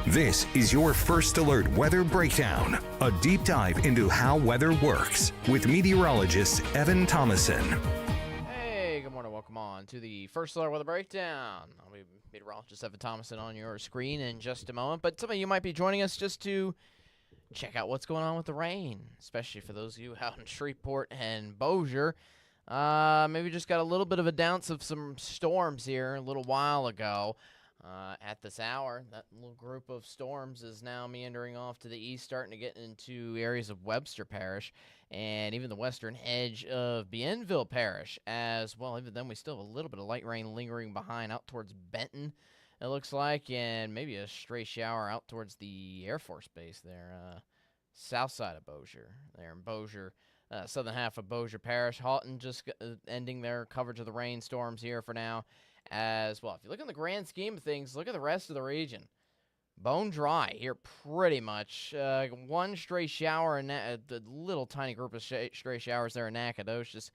This is your First Alert Weather Breakdown, a deep dive into how weather works with meteorologist Evan Thomason. Hey, good morning. Welcome on to the First Alert Weather Breakdown. I'll be meteorologist Evan Thomason on your screen in just a moment, but some of you might be joining us just to check out what's going on with the rain, especially for those of you out in Shreveport and Bossier. Maybe just got a little bit of a downs of some storms here a little while ago. At this hour, that little group of storms is now meandering off to the east, starting to get into areas of Webster Parish and even the western edge of Bienville Parish as well. Even then, we still have a little bit of light rain lingering behind out towards Benton, it looks like, and maybe a stray shower out towards the Air Force Base there, south side of Bossier, there in Bossier. Southern half of Bossier Parish. Houghton just ending their coverage of the rainstorms here for now as well. If you look in the grand scheme of things, look at the rest of the region. Bone dry here pretty much. One stray shower, and a little tiny group of stray showers there in Nacogdoches,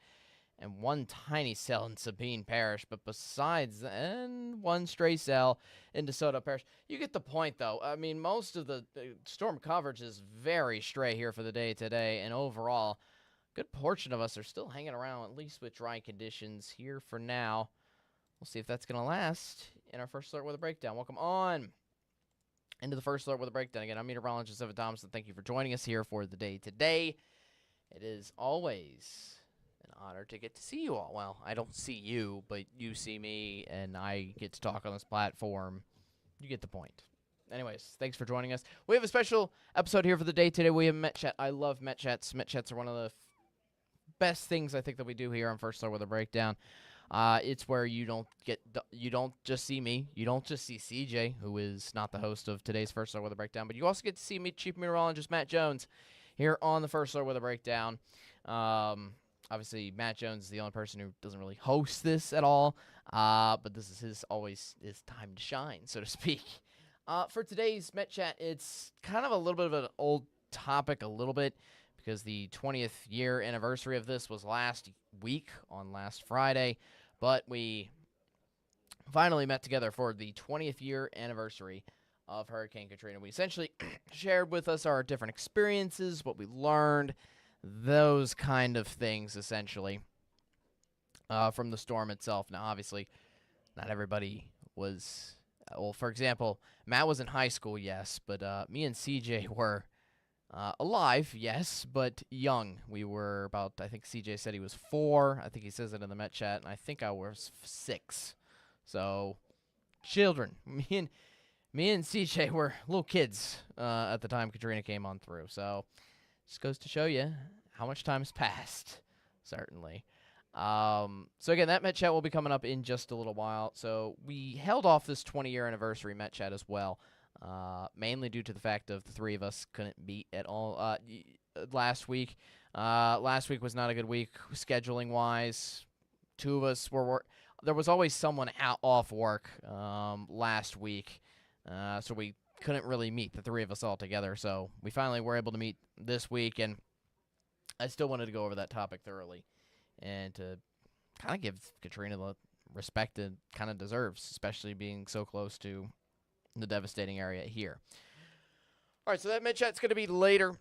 and one tiny cell in Sabine Parish. But besides that, and one stray cell in DeSoto Parish. You get the point, though. I mean, most of the storm coverage is very stray here for the day today, and overall, good portion of us are still hanging around, at least with dry conditions here for now. We'll see if that's going to last in our First Alert Weather Breakdown. Welcome on into the First Alert Weather Breakdown. Again, I'm meteorologist Evan Thomason. Thank you for joining us here for the day today. It is always an honor to get to see you all. Well, I don't see you, but you see me, and I get to talk on this platform. You get the point. Anyways, thanks for joining us. We have a special episode here for the day today. We have Met Chat. I love Met Chats. Met Chats are one of the best things I think that we do here on First Alert Weather Breakdown. It's where you don't just see me, you don't just see CJ, who is not the host of today's First Alert Weather Breakdown, but you also get to see me, Chief Meteorologist Matt Jones, here on the First Alert Weather Breakdown. Obviously, Matt Jones is the only person who doesn't really host this at all, but this is his time to shine, so to speak. For today's Met Chat, it's kind of a little bit of an old topic, a little bit, because the 20th year anniversary of this was last week on last Friday, but we finally met together for the 20th year anniversary of Hurricane Katrina. We essentially shared with us our different experiences, what we learned, those kind of things, essentially, from the storm itself. Now, obviously, not everybody was, well, for example, Matt was in high school, yes, but me and CJ were alive, yes, but young. We were about, I think CJ said he was 4. I think he says it in the Met Chat, and I think I was 6. So, children. Me and CJ were little kids at the time Katrina came on through. So, just goes to show you how much time has passed, certainly. So, again, that Met Chat will be coming up in just a little while. So, we held off this 20-year anniversary Met Chat as well. Mainly due to the fact of the three of us couldn't meet at all last week. Last week was not a good week scheduling-wise. Two of us were there was always someone off work last week, so we couldn't really meet, the three of us all together. So we finally were able to meet this week, and I still wanted to go over that topic thoroughly and to kind of give Katrina the respect it kind of deserves, especially being so close to the devastating area here. All right, so that Met Chat's going to be later.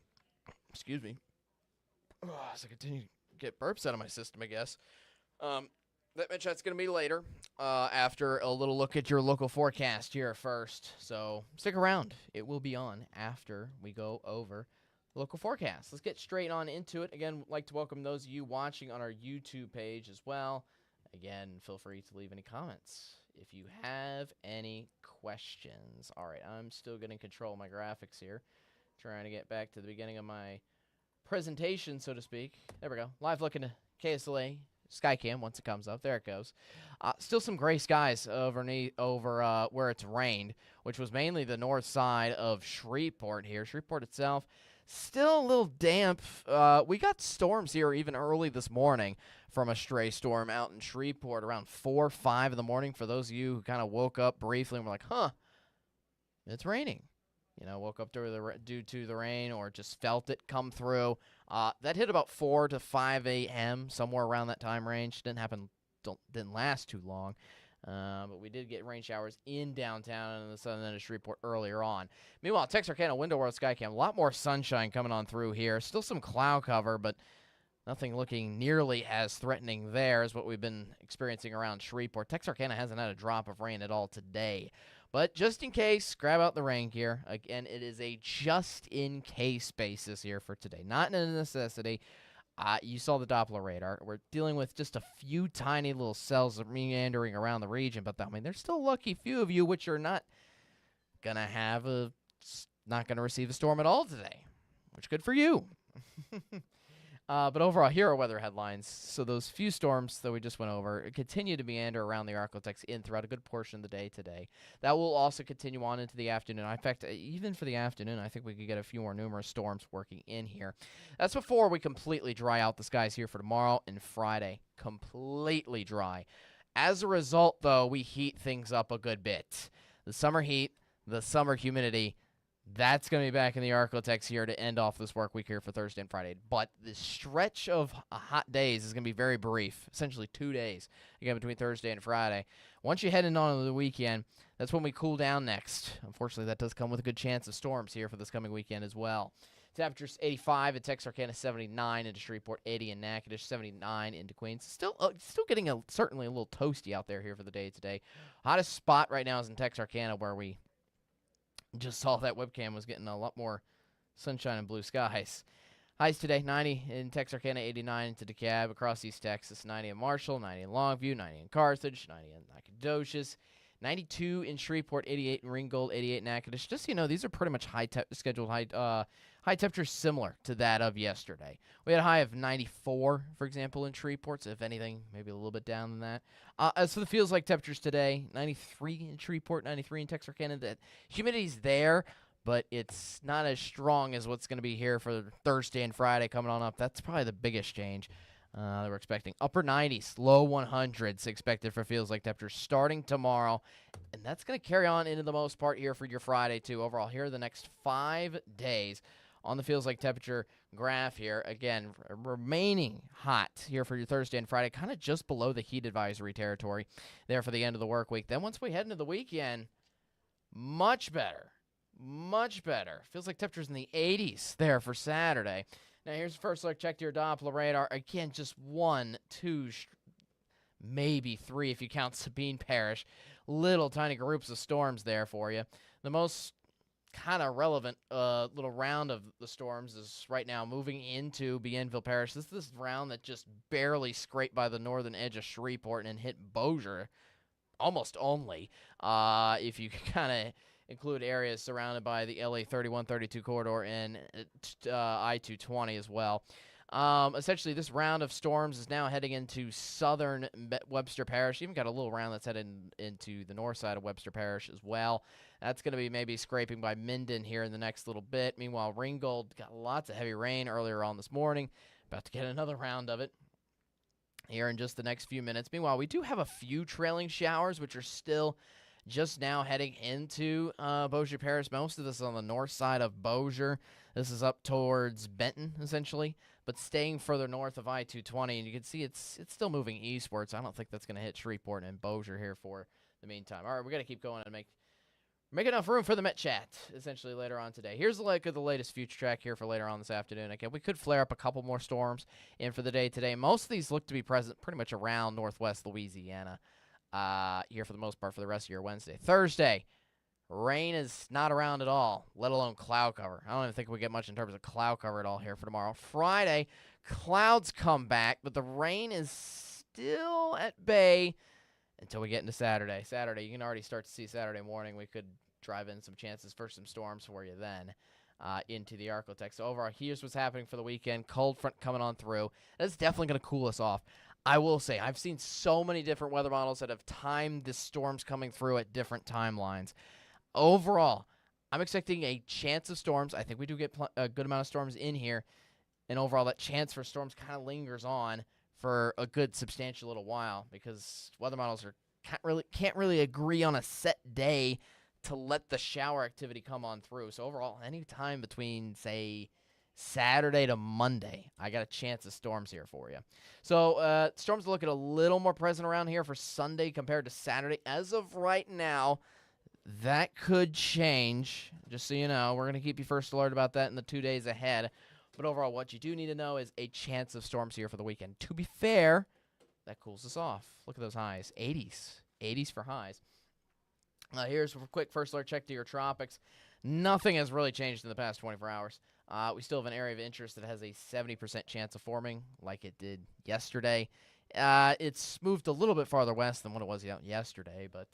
Excuse me. As I continue to get burps out of my system, I guess. That Met Chat's going to be later after a little look at your local forecast here first. So stick around. It will be on after we go over the local forecast. Let's get straight on into it. Again, I'd like to welcome those of you watching on our YouTube page as well. Again, feel free to leave any comments if you have any questions. All right, I'm still getting control of my graphics here. Trying to get back to the beginning of my presentation, so to speak. There we go. Live looking at KSLA Skycam once it comes up. There it goes. Still some gray skies over where it's rained, which was mainly the north side of Shreveport here. Shreveport itself, still a little damp. We got storms here even early this morning from a stray storm out in Shreveport around 4 or 5 in the morning. For those of you who kind of woke up briefly and were like, huh, it's raining. You know, woke up due to the rain or just felt it come through. That hit about 4 to 5 a.m., somewhere around that time range. Didn't last too long. But we did get rain showers in downtown and the southern end of Shreveport earlier on. Meanwhile, Texarkana Window World Skycam, a lot more sunshine coming on through here. Still some cloud cover, but nothing looking nearly as threatening there as what we've been experiencing around Shreveport. Texarkana hasn't had a drop of rain at all today. But just in case, grab out the rain gear. Again, it is a just-in-case basis here for today, not a necessity. You saw the Doppler radar. We're dealing with just a few tiny little cells meandering around the region, but there's still a lucky few of you which are not going to receive a storm at all today, which good for you. But overall, here are weather headlines. So those few storms that we just went over continue to meander around the Arklatex in throughout a good portion of the day today. That will also continue on into the afternoon. In fact, even for the afternoon, I think we could get a few more numerous storms working in here. That's before we completely dry out the skies here for tomorrow and Friday. Completely dry. As a result, though, we heat things up a good bit. The summer heat, the summer humidity, that's going to be back in the Arklatex here to end off this work week here for Thursday and Friday. But the stretch of hot days is going to be very brief, essentially 2 days, again, between Thursday and Friday. Once you head in on the weekend, that's when we cool down next. Unfortunately, that does come with a good chance of storms here for this coming weekend as well. Temperatures 85 at Texarkana, 79 into Shreveport, 80 in Natchitoches, 79 into Queens. Still getting certainly a little toasty out there here for the day today. Hottest spot right now is in Texarkana, where we just saw that webcam was getting a lot more sunshine and blue skies. Highs today, 90 in Texarkana, 89 into DeKalb, across East Texas, 90 in Marshall, 90 in Longview, 90 in Carthage, 90 in Nacogdoches, 92 in Shreveport, 88 in Ringgold, 88 in Natchitoches. Just so you know, these are pretty much scheduled high temperatures similar to that of yesterday. We had a high of 94, for example, in Shreveport, so if anything, maybe a little bit down than that. As for the feels like temperatures today, 93 in Shreveport, 93 in Texarkana. That humidity's there, but it's not as strong as what's going to be here for Thursday and Friday coming on up. That's probably the biggest change that we're expecting. Upper 90s, low 100s expected for feels like temperatures starting tomorrow. And that's going to carry on into the most part here for your Friday, too. Overall, here are the next 5 days on the feels like temperature graph here. Again, remaining hot here for your Thursday and Friday, kind of just below the heat advisory territory there for the end of the work week. Then once we head into the weekend, much better. Much better. Feels like temperatures in the 80s there for Saturday. Now, here's the first look. Check to your Doppler radar. Again, just 1, 2, maybe 3 if you count Sabine Parish. Little tiny groups of storms there for you. The most kind of relevant little round of the storms is right now moving into Bienville Parish. This is this round that just barely scraped by the northern edge of Shreveport and hit Bossier almost only. If you kind of include areas surrounded by the LA 31-32 corridor and I-220 as well. Essentially, this round of storms is now heading into southern Webster Parish. Even got a little round that's headed into the north side of Webster Parish as well. That's going to be maybe scraping by Minden here in the next little bit. Meanwhile, Ringgold got lots of heavy rain earlier on this morning. About to get another round of it here in just the next few minutes. Meanwhile, we do have a few trailing showers, which are still just now heading into Bossier Parish. Most of this is on the north side of Bossier. This is up towards Benton, essentially, but staying further north of I-220. And you can see it's still moving eastwards. I don't think that's going to hit Shreveport and Bossier here for the meantime. All right, we got to keep going and make enough room for the Met Chat, essentially, later on today. Here's the look of the latest future track here for later on this afternoon. Again, we could flare up a couple more storms in for the day today. Most of these look to be present pretty much around northwest Louisiana here for the most part for the rest of your Wednesday. Thursday, rain is not around at all, let alone cloud cover. I don't even think we get much in terms of cloud cover at all here for tomorrow. Friday, clouds come back, but the rain is still at bay until we get into Saturday. Saturday, you can already start to see Saturday morning. We could drive in some chances for some storms for you then into the Arklatex. So overall, here's what's happening for the weekend. Cold front coming on through. That's definitely going to cool us off. I will say, I've seen so many different weather models that have timed the storms coming through at different timelines. Overall, I'm expecting a chance of storms. I think we do get a good amount of storms in here. And overall, that chance for storms kind of lingers on for a good substantial little while because weather models can't really agree on a set day to let the shower activity come on through. So overall, any time between, say, Saturday to Monday, I got a chance of storms here for you. So storms are looking a little more present around here for Sunday compared to Saturday. As of right now, that could change. Just so you know, we're going to keep you first alert about that in the 2 days ahead. But overall, what you do need to know is a chance of storms here for the weekend. To be fair, that cools us off. Look at those highs. 80s for highs. Here's a quick first alert check to your tropics. Nothing has really changed in the past 24 hours. We still have an area of interest that has a 70% chance of forming, like it did yesterday. It's moved a little bit farther west than what it was yesterday, but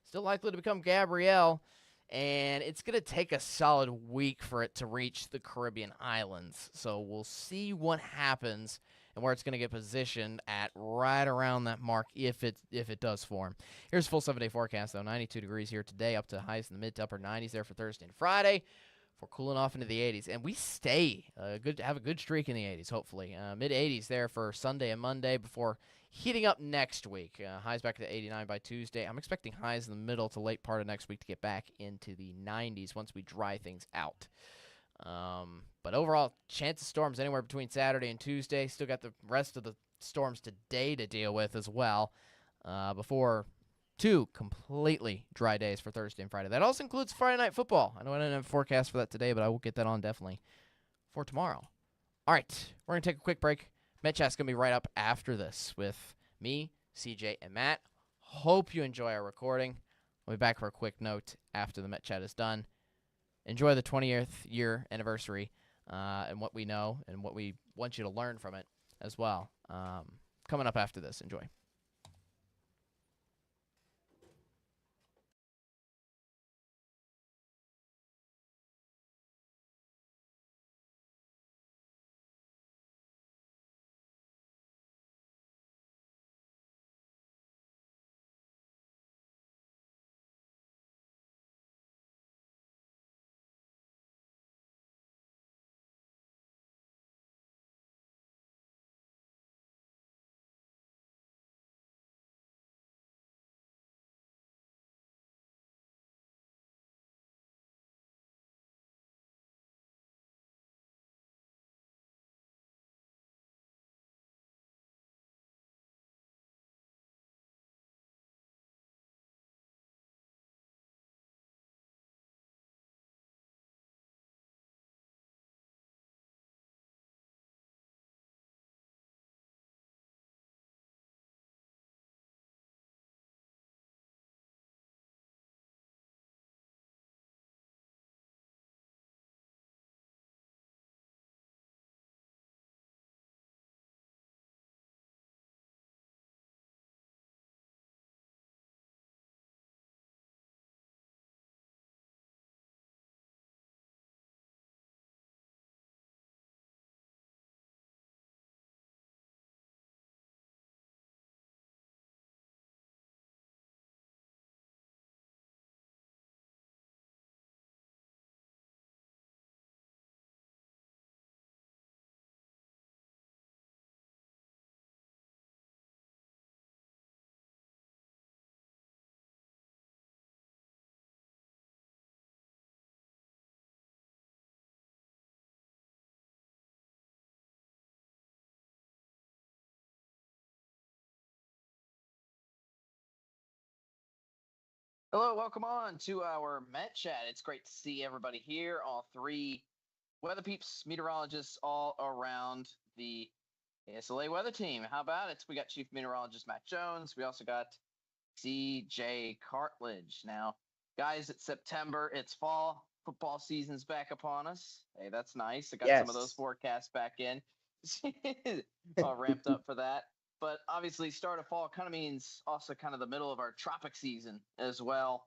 still likely to become Gabrielle. And it's going to take a solid week for it to reach the Caribbean islands. So we'll see what happens and where it's going to get positioned at right around that mark if it does form. Here's a full 7-day forecast, though. 92 degrees here today, up to highs in the mid to upper 90s there for Thursday and Friday. We're cooling off into the 80s, and we have a good streak in the 80s, hopefully. Mid-80s there for Sunday and Monday before heating up next week. Highs back to 89 by Tuesday. I'm expecting highs in the middle to late part of next week to get back into the 90s once we dry things out. But overall, chance of storms anywhere between Saturday and Tuesday. Still got the rest of the storms today to deal with as well before 2 completely dry days for Thursday and Friday. That also includes Friday Night Football. I know I didn't have a forecast for that today, but I will get that on definitely for tomorrow. All right, we're going to take a quick break. Met Chat's going to be right up after this with me, CJ, and Matt. Hope you enjoy our recording. We'll be back for a quick note after the Met Chat is done. Enjoy the 20th year anniversary and what we know and what we want you to learn from it as well. Coming up after this. Enjoy. Hello, welcome on to our Met Chat. It's great to see everybody here, all 3 weather peeps, meteorologists all around the KSLA weather team. How about it? We got Chief Meteorologist Matt Jones. We also got CJ Cartledge. Now, guys, it's September. It's fall. Football season's back upon us. Hey, that's nice. I got some of those forecasts back in. All ramped up for that. But obviously, start of fall kind of means also kind of the middle of our tropic season as well.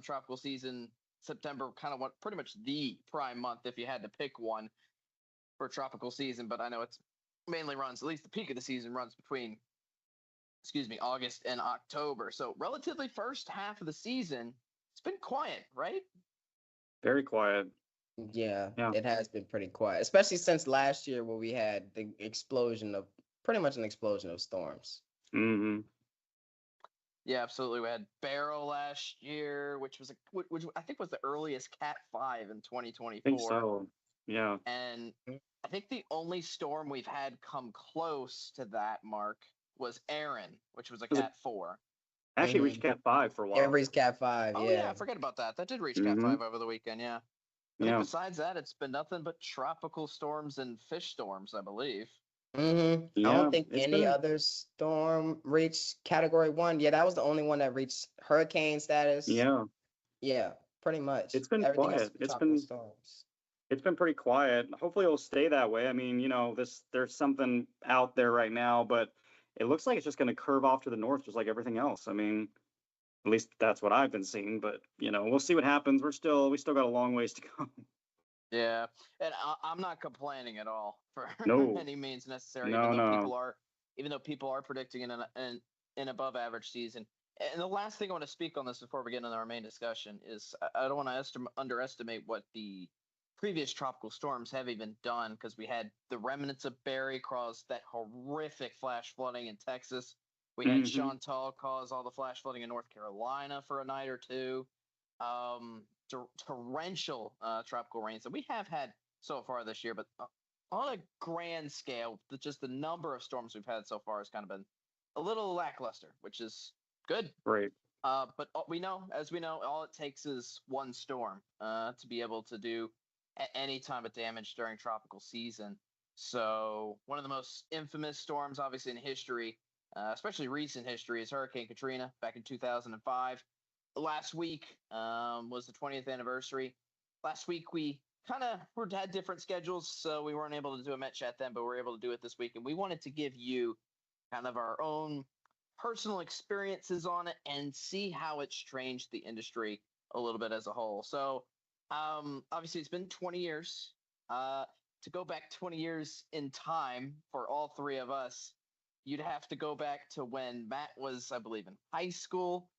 Tropical season, September, kind of pretty much the prime month if you had to pick one for tropical season. But I know it's mainly runs, at least the peak of the season runs between, August and October. So relatively first half of the season, it's been quiet, right? Very quiet. Yeah, it has been pretty quiet, especially since last year where we had the pretty much an explosion of storms. Mm-hmm. Yeah, absolutely. We had Barrow last year, which I think was the earliest Cat 5 in 2024. I think so. Yeah. And I think the only storm we've had come close to that mark was Aaron, which was a Was it Cat 4. actually Mhm. reached Cat 5 for a while. Every's Cat 5, Oh, yeah. I forget about that. That did reach Cat Mhm. 5 over the weekend, yeah. I think Yeah. besides that, it's been nothing but tropical storms and fish storms, I believe. I Yeah. don't think It's any been other storm reached Category 1. Yeah, that was the only one that reached hurricane status. yeah. Yeah, pretty much. It's been Everything else quiet. has been tropical storms. It's been pretty quiet. Hopefully it'll stay that way. I mean, there's something out there right now, but it looks like it's just going to curve off to the north just like everything else. I mean, at least that's what I've been seeing, but we'll see what happens. We still got a long ways to go. Yeah, and I'm not complaining at all for No. any means necessary. No, no. Even though people are predicting an above average season. And the last thing I want to speak on this before we get into our main discussion is I don't want to underestimate what the previous tropical storms have even done, because we had the remnants of Barry cause that horrific flash flooding in Texas. We had Mhm. Chantal cause all the flash flooding in North Carolina for a night or two. Torrential tropical rains that we have had so far this year, but on a grand scale, just the number of storms we've had so far has kind of been a little lackluster, which is good. Great. But as we know, all it takes is one storm to be able to do any time of damage during tropical season. So one of the most infamous storms, obviously in history, especially recent history, is Hurricane Katrina back in 2005. Last week was the 20th anniversary. Last week we kind of had different schedules, so we weren't able to do a Met Chat then, but we were able to do it this week. And we wanted to give you kind of our own personal experiences on it and see how it's changed the industry a little bit as a whole. So obviously it's been 20 years. To go back 20 years in time for all three of us, you'd have to go back to when Matt was, I believe, in high school.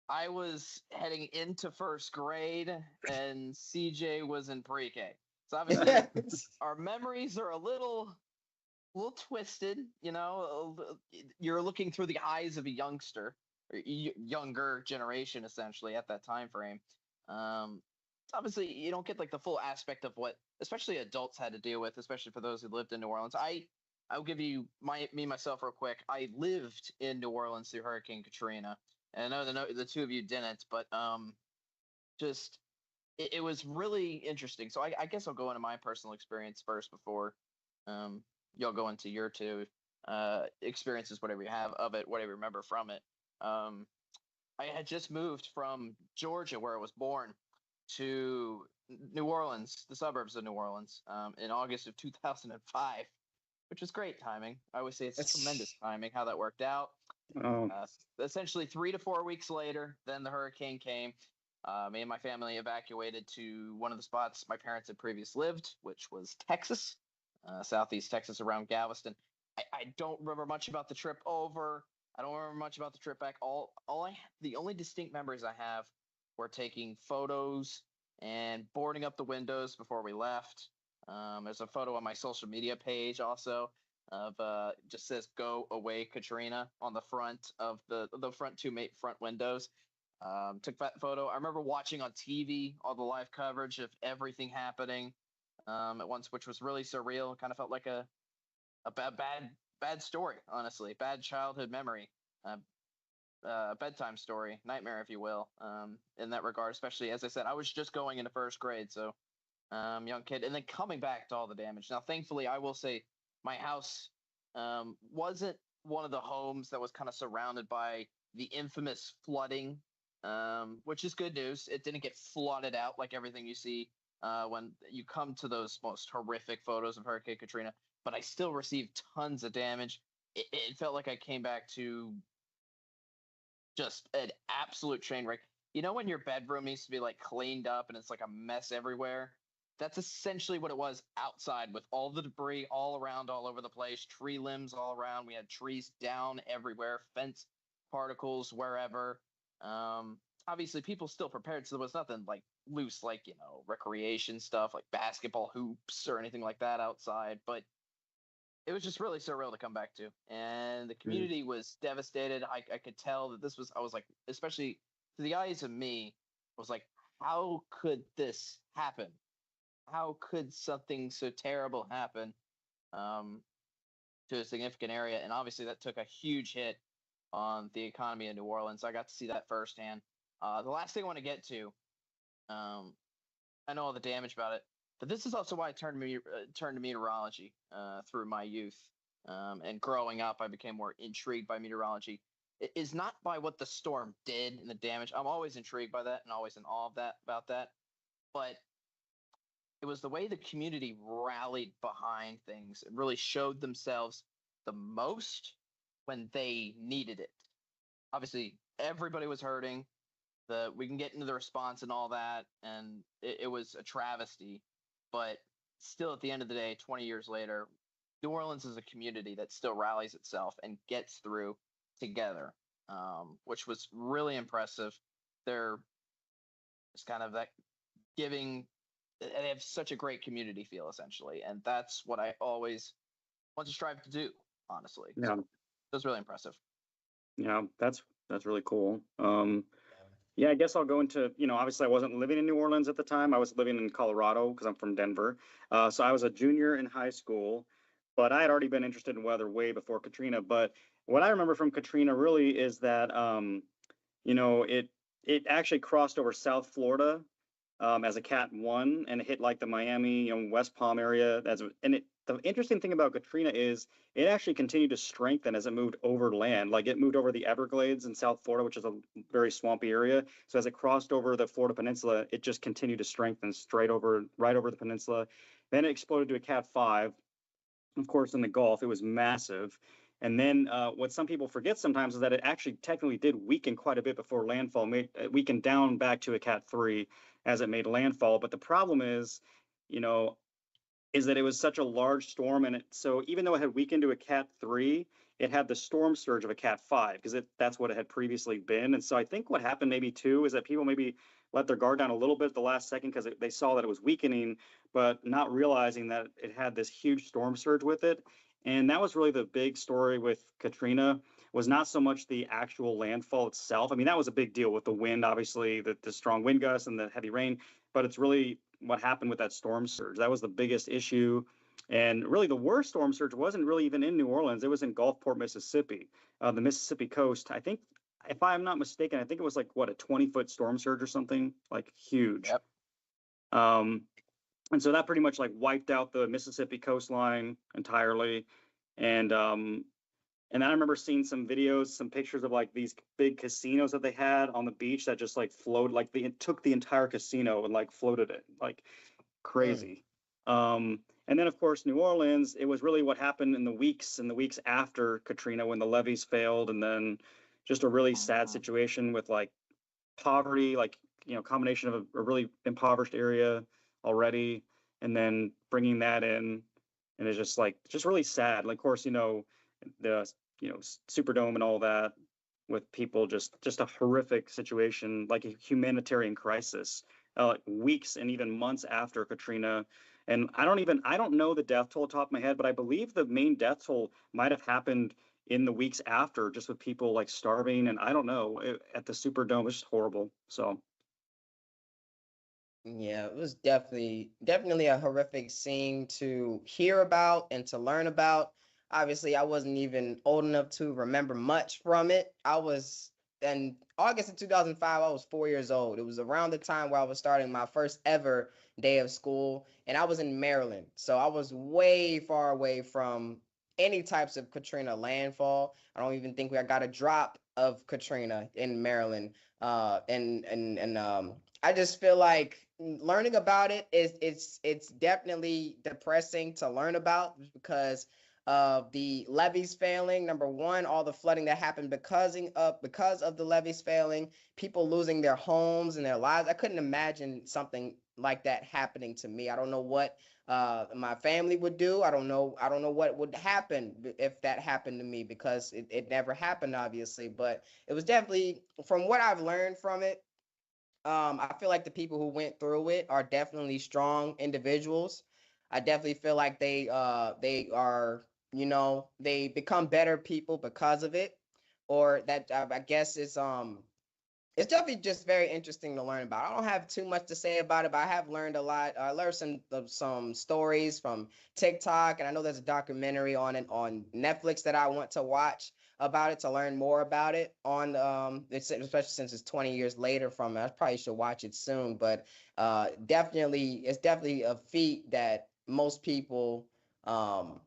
I was heading into first grade, and CJ was in pre-K. So obviously, our memories are a little twisted. You're looking through the eyes of a youngster, or younger generation, essentially at that time frame. Obviously, you don't get like the full aspect of what, especially adults had to deal with, especially for those who lived in New Orleans. I'll give you myself real quick. I lived in New Orleans through Hurricane Katrina. And I know the two of you didn't, but just it was really interesting. So I guess I'll go into my personal experience first before y'all go into your two experiences, whatever you have of it, whatever you remember from it. I had just moved from Georgia, where I was born, to New Orleans, the suburbs of New Orleans, in August of 2005, which was great timing. I always say it's tremendous timing how that worked out. Essentially 3 to 4 weeks later, then the hurricane came. Me and my family evacuated to one of the spots my parents had previously lived, which was Texas, southeast Texas, around Galveston. I don't remember much about the trip over. I don't remember much about the trip back. The only distinct memories I have were taking photos and boarding up the windows before we left. There's a photo on my social media page also of just says "Go away, Katrina" on the front of the front front windows. Took that photo. I remember watching on TV all the live coverage of everything happening at once, which was really surreal. Kind of felt like a bad story, honestly, bad childhood memory, bedtime story, nightmare, if you will, in that regard. Especially, as I said, I was just going into first grade, so young kid, and then coming back to all the damage. Now, thankfully, I will say my house wasn't one of the homes that was kind of surrounded by the infamous flooding, which is good news. It didn't get flooded out like everything you see when you come to those most horrific photos of Hurricane Katrina, but I still received tons of damage. It felt like I came back to just an absolute train wreck. You know when your bedroom needs to be like cleaned up and it's like a mess everywhere? That's essentially what it was outside, with all the debris all around, all over the place, tree limbs all around. We had trees down everywhere, fence particles wherever. Obviously, people still prepared, so there was nothing like loose, like, recreation stuff like basketball hoops or anything like that outside. But it was just really surreal to come back to. And the community was devastated. I could tell that I was like, especially to the eyes of me, I was like, how could this happen? how could something so terrible happen to a significant area? And obviously, that took a huge hit on the economy in New Orleans. I got to see that firsthand. The last thing I want to get to, I know all the damage about it, but this is also why I turned to meteorology through my youth. And growing up, I became more intrigued by meteorology. It is not by what the storm did and the damage. I'm always intrigued by that and always in awe of that about that. But it was the way the community rallied behind things and really showed themselves the most when they needed it. Obviously, everybody was hurting. We can get into the response and all that, and it was a travesty. But still, at the end of the day, 20 years later, New Orleans is a community that still rallies itself and gets through together, which was really impressive. They're it's kind of that giving. They have such a great community feel, essentially, and that's what I always want to strive to do. Honestly, Yeah. so it was really impressive. Yeah, that's really cool. Yeah, I guess I'll go into, obviously I wasn't living in New Orleans at the time. I was living in Colorado because I'm from Denver. So I was a junior in high school, but I had already been interested in weather way before Katrina. But what I remember from Katrina really is that, it actually crossed over South Florida as a Cat 1 and it hit like the Miami, West Palm area. The interesting thing about Katrina is it actually continued to strengthen as it moved over land. Like it moved over the Everglades in South Florida, which is a very swampy area. So as it crossed over the Florida Peninsula, it just continued to strengthen right over the peninsula. Then it exploded to a Cat 5. Of course, in the Gulf, it was massive. And then what some people forget sometimes is that it actually technically did weaken quite a bit before landfall, weakened down back to a Cat 3 as it made landfall. But the problem you know, is that it was such a large storm, and so even though it had weakened to a Cat 3, it had the storm surge of a Cat 5 because that's what it had previously been. And so I think what happened maybe too is that people maybe let their guard down a little bit at the last second because they saw that it was weakening, but not realizing that it had this huge storm surge with it. And that was really the big story with Katrina, was not so much the actual landfall itself. I mean, that was a big deal with the wind, obviously, the strong wind gusts and the heavy rain, but it's really what happened with that storm surge. That was the biggest issue. And really, the worst storm surge wasn't really even in New Orleans. It was in Gulfport, Mississippi, the Mississippi coast. I think, if I'm not mistaken, I think it was like, what, a 20-foot storm surge or something, like huge. Yep. And so that pretty much like wiped out the Mississippi coastline entirely. And and I remember seeing some videos, some pictures of like these big casinos that they had on the beach that just like floated, like it took the entire casino and like floated it like crazy. And then of course New Orleans, it was really what happened in the weeks after Katrina when the levees failed, and then just a really sad situation with like poverty, like combination of a really impoverished area already, and then bringing that in, and it's just really sad. Like, of course, the Superdome and all that with people, just a horrific situation, like a humanitarian crisis, weeks and even months after Katrina. And I don't know the death toll top of my head, but I believe the main death toll might have happened in the weeks after, just with people like starving, and I don't know, at the Superdome. It's just horrible. So Yeah, it was definitely a horrific scene to hear about and to learn about. Obviously, I wasn't even old enough to remember much from it. I was in August of 2005, I was 4 years old. It was around the time where I was starting my first ever day of school, and I was in Maryland. So I was way far away from any types of Katrina landfall. I don't even think we got a drop of Katrina in Maryland. And I just feel like learning about it it's definitely depressing to learn about, because of the levees failing. Number one, all the flooding that happened because of the levees failing, people losing their homes and their lives. I couldn't imagine something like that happening to me. I don't know what my family would do. I don't know what would happen if that happened to me, because it never happened, obviously. But it was definitely, from what I've learned from it, I feel like the people who went through it are definitely strong individuals. I definitely feel like they are, they become better people because of it, or that I guess it's it's definitely just very interesting to learn about. I don't have too much to say about it, but I have learned a lot. I learned some stories from TikTok, and I know there's a documentary on it on Netflix that I want to watch about it to learn more about it. Especially since it's 20 years later from it, I probably should watch it soon. But it's definitely a feat that most people um,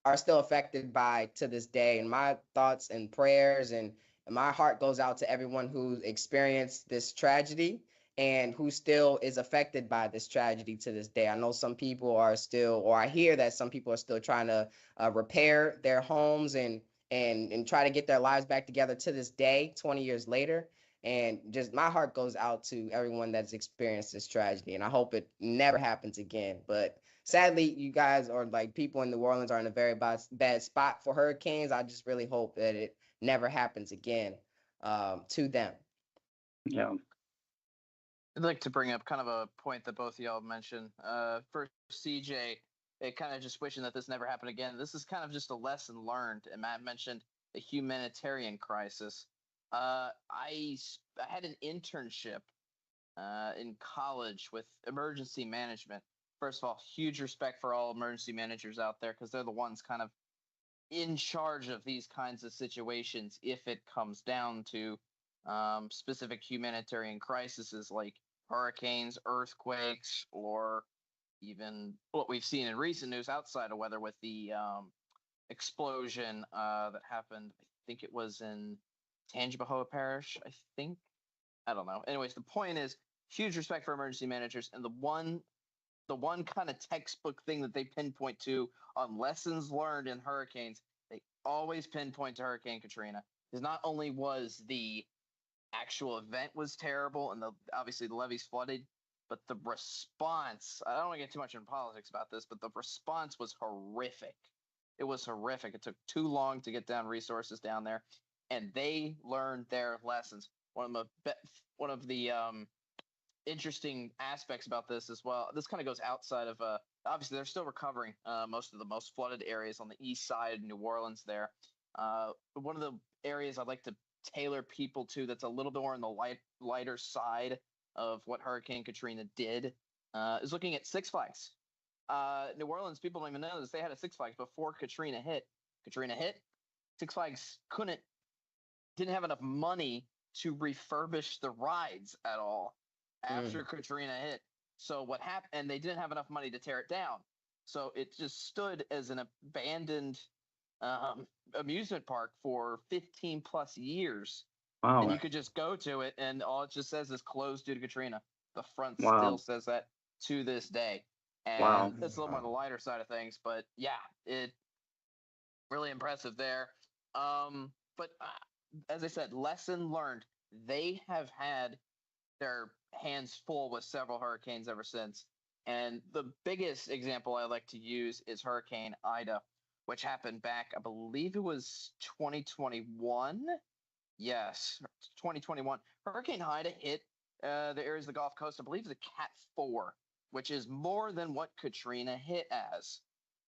are still affected by to this day. And my thoughts and prayers and my heart goes out to everyone who's experienced this tragedy and who still is affected by this tragedy to this day. I know some people are still, or I hear that some people are still trying to repair their homes and try to get their lives back together to this day, 20 years later. And just my heart goes out to everyone that's experienced this tragedy, and I hope it never happens again. But sadly, you guys or like people in New Orleans are in a very bad spot for hurricanes. I just really hope that it never happens again to them. Yeah. I'd like to bring up kind of a point that both of y'all mentioned. For CJ, it kind of just wishing that this never happened again. This is kind of just a lesson learned. And Matt mentioned the humanitarian crisis. I had an internship in college with emergency management. First of all, huge respect for all emergency managers out there because they're the ones kind of in charge of these kinds of situations if it comes down to specific humanitarian crises like hurricanes, earthquakes, or even what we've seen in recent news outside of weather with the explosion that happened. I think it was in Tangipahoa Parish. I don't know. Anyways, the point is huge respect for emergency managers, and the one kind of textbook thing that they pinpoint to on lessons learned in hurricanes, they always pinpoint to Hurricane Katrina. Because not only was the actual event was terrible and obviously the levees flooded, but the response, I don't want to get too much in politics about this, but the response was horrific. It was horrific. It took too long to get down resources down there, and they learned their lessons. One of the interesting aspects about this as well. This kind of goes outside of obviously they're still recovering most of the most flooded areas on the east side of New Orleans there. One of the areas I'd like to tailor people to that's a little bit more on the lighter side of what Hurricane Katrina did is looking at Six Flags. New Orleans, people don't even know this. They had a Six Flags before Katrina hit. Katrina hit. Six Flags didn't have enough money to refurbish the rides at all after Katrina hit. So what happened? And they didn't have enough money to tear it down. So it just stood as an abandoned amusement park for 15 plus years. Wow. And you could just go to it, and all it just says is closed due to Katrina. The front Wow. still says that to this day. And Wow. that's a little more on the lighter side of things, but yeah, it really impressive there. But as I said, lesson learned. They have had their hands full with several hurricanes ever since. And the biggest example I like to use is Hurricane Ida, which happened back, I believe it was 2021. Yes, 2021. Hurricane Ida hit the areas of the Gulf Coast. I believe it's a Cat 4, which is more than what Katrina hit as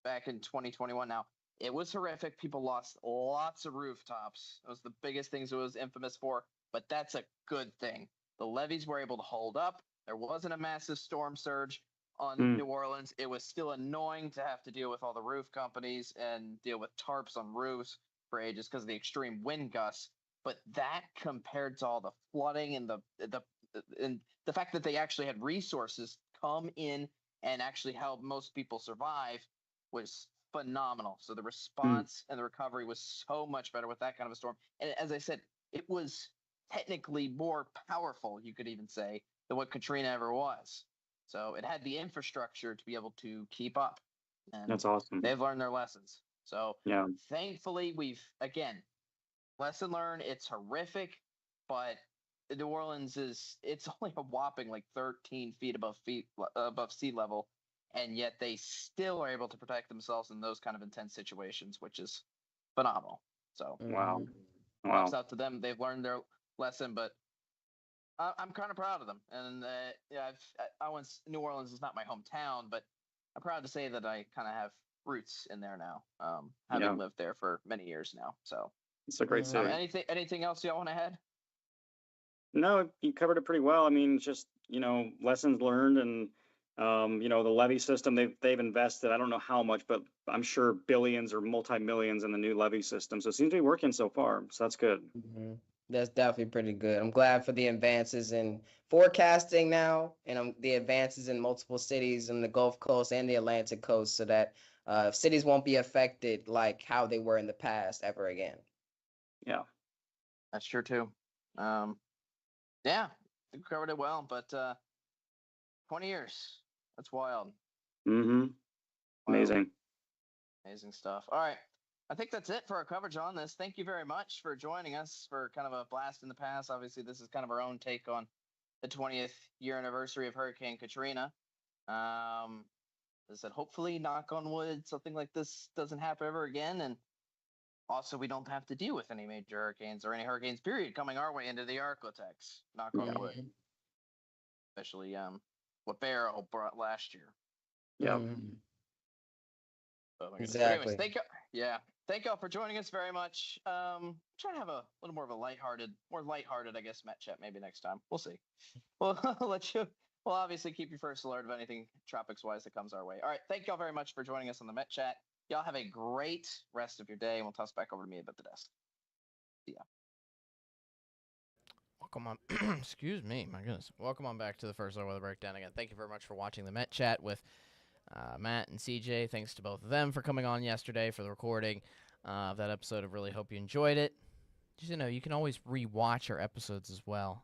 back in 2021. Now, it was horrific. People lost lots of rooftops. It was the biggest things it was infamous for, but that's a good thing. The levees were able to hold up. There wasn't a massive storm surge on New Orleans. It was still annoying to have to deal with all the roof companies and deal with tarps on roofs for ages because of the extreme wind gusts. But that compared to all the flooding and the fact that they actually had resources come in and actually help most people survive was phenomenal. So the response and the recovery was so much better with that kind of a storm. And as I said, it was technically more powerful, you could even say, than what Katrina ever was. So it had the infrastructure to be able to keep up. And That's awesome. they've learned their lessons. So Yeah. thankfully, again, lesson learned. It's horrific, but New Orleans it's only a whopping like 13 feet above sea level. And yet they still are able to protect themselves in those kind of intense situations, which is phenomenal. So Wow. props out to them. They've learned their lesson, but I'm kind of proud of them. And yeah, New Orleans is not my hometown, but I'm proud to say that I kind of have roots in there now, having lived there for many years now. So it's a great city. anything else y'all want to add? No, you covered it pretty well. I mean, just, lessons learned and, the levee system they've invested. I don't know how much, but I'm sure billions or multi-millions in the new levee system. So it seems to be working so far. So that's good. That's definitely pretty good. I'm glad for the advances in forecasting now, and the advances in multiple cities in the Gulf Coast and the Atlantic Coast, so that cities won't be affected like how they were in the past ever again. Yeah. That's true too. Yeah, you covered it well, but 20 years. That's wild. Mm-hmm. Wow. Amazing. Amazing stuff. All right. I think that's it for our coverage on this. Thank you very much for joining us for kind of a blast in the past. Obviously, this is kind of our own take on the 20th year anniversary of Hurricane Katrina. As I said, hopefully, knock on wood, something like this doesn't happen ever again. And also, we don't have to deal with any major hurricanes or any hurricanes, period, coming our way into the Arklatex. Knock on wood. Especially what Barrow brought last year. Yeah. So, Exactly. anyways, thank y'all for joining us very much. Try to have a little more of a more lighthearted, I guess, Met chat maybe next time. We'll see. We'll we'll obviously keep you first alert of anything tropics wise that comes our way. All right, thank y'all very much for joining us on the Met chat. Y'all have a great rest of your day, and we'll toss back over to me at the desk. See ya. Welcome on. Excuse me, my goodness. Welcome on back to the First Look Weather Breakdown again. Thank you very much for watching the Met Chat with Matt and CJ. Thanks to both of them for coming on yesterday for the recording of that episode. I really hope you enjoyed it. Just you can always re-watch our episodes as well.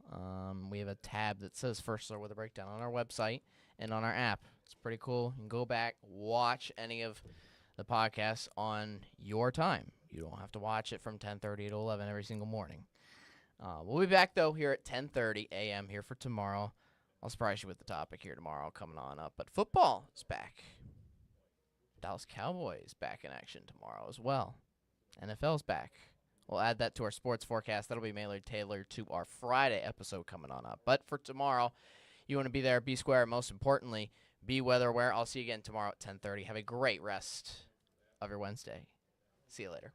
We have a tab that says First Look Weather Breakdown on our website and on our app. It's pretty cool. You can go back, watch any of the podcasts on your time. You don't have to watch it from 10:30 to 11 every single morning. We'll be back, though, here at 10:30 a.m. here for tomorrow. I'll surprise you with the topic here tomorrow coming on up. But football is back. Dallas Cowboys back in action tomorrow as well. NFL's back. We'll add that to our sports forecast. That'll be mainly tailored to our Friday episode coming on up. But for tomorrow, you want to be there, be square, and most importantly, be weather aware. I'll see you again tomorrow at 10:30. Have a great rest of your Wednesday. See you later.